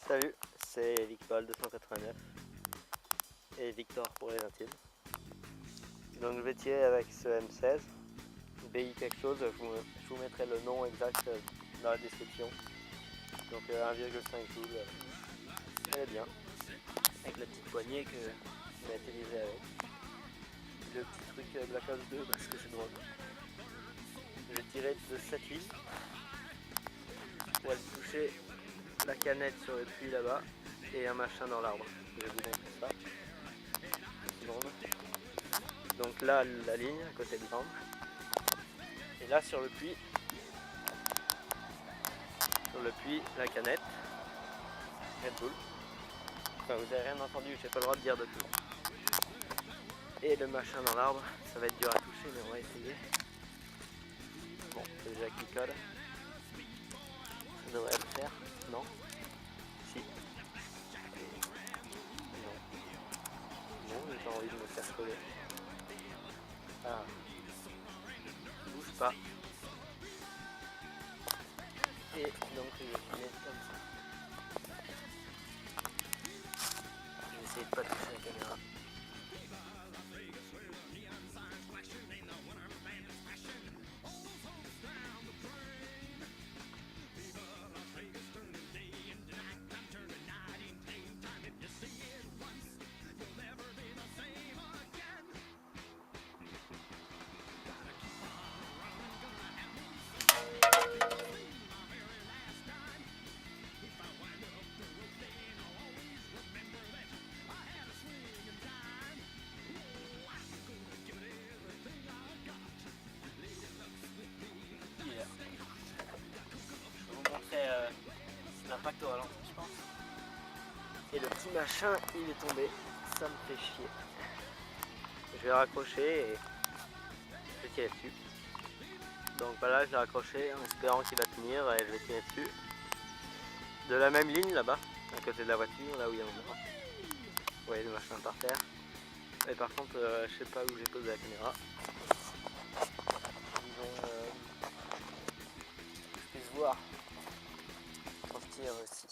Salut, c'est Vicpol 289 et Victor pour les intimes. Donc je vais tirer avec ce M16, BI quelque chose, je vous mettrai le nom exact dans la description. Donc 1,5 joules, elle est bien, avec la petite poignée que m'a été livrée avec. Le petit truc Black Ops 2 parce que c'est drôle. Je vais tirer de cette ligne pour aller toucher la canette sur le puits là-bas et un machin dans l'arbre. Je vais vous montrer ça. Donc là, la ligne à côté de l'arbre. Et là, sur le puits, la canette, Red Bull. Enfin, vous n'avez rien entendu, j'ai pas le droit de dire de tout. Et le machin dans l'arbre, ça va être dur à toucher, mais on va essayer. Bon, c'est déjà qui colle. Ça devrait le faire, non? Si. Non, j'ai pas envie de me faire coller. Ah. Bouge pas. Et donc je vais mettre comme ça. Je vais essayer de pas toucher la caméra. L'impact au ralenti, je pense. Et le petit machin, il est tombé. Ça me fait chier. Je vais raccrocher et je vais tirer dessus. Donc voilà, je l'ai raccroché en espérant qu'il va tenir et je vais tirer dessus. De la même ligne là-bas, à côté de la voiture, là où il y a mon bras. Vous voyez le machin par terre. Et par contre, je sais pas où j'ai posé la caméra. Disons, je puisse voir. Aussi.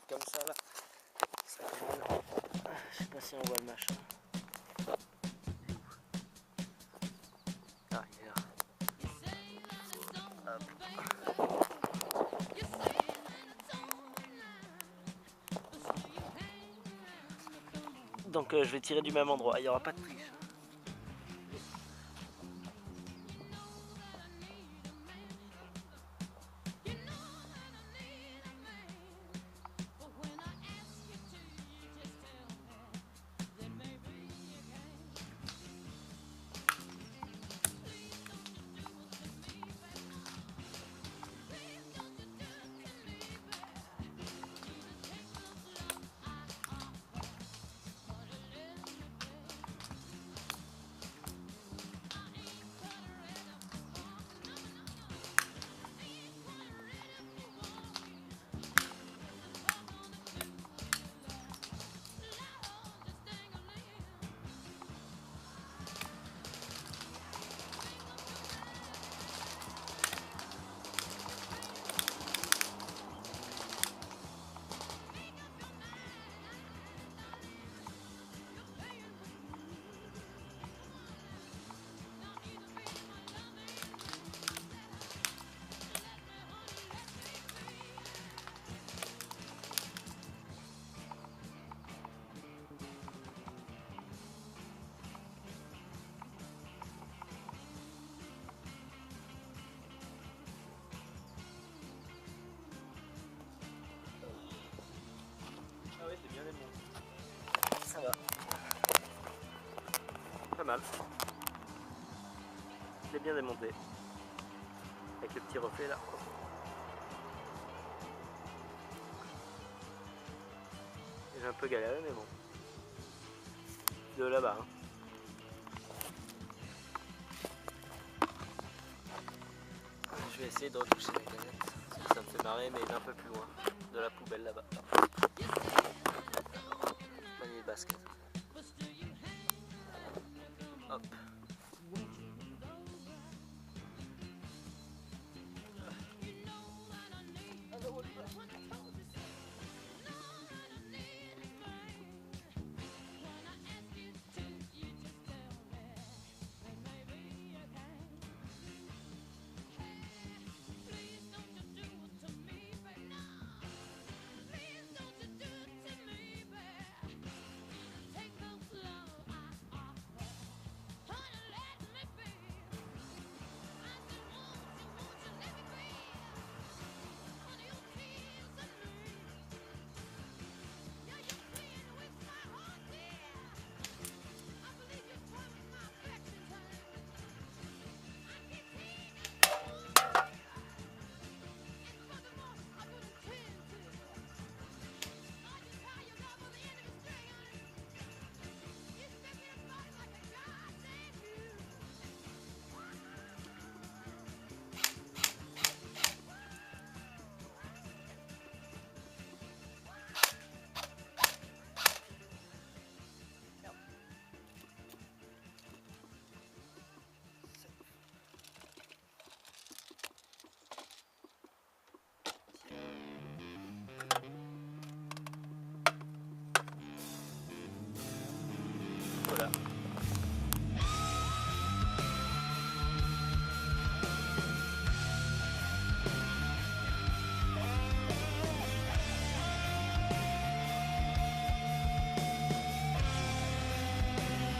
Comme ça là. Je sais pas si on voit le machin. Ah, il est là. Hop. Donc je vais tirer du même endroit, il n'y aura pas de triche. Ah oui, c'est bien démonté. Ça va. Pas mal. Je l'ai bien démonté. Avec le petit reflet là. J'ai un peu galéré mais bon. De là-bas. Hein. Je vais essayer de retoucher la canette. Ça me fait marrer mais il est un peu plus loin. De la poubelle là-bas. Panier de basket. Hop.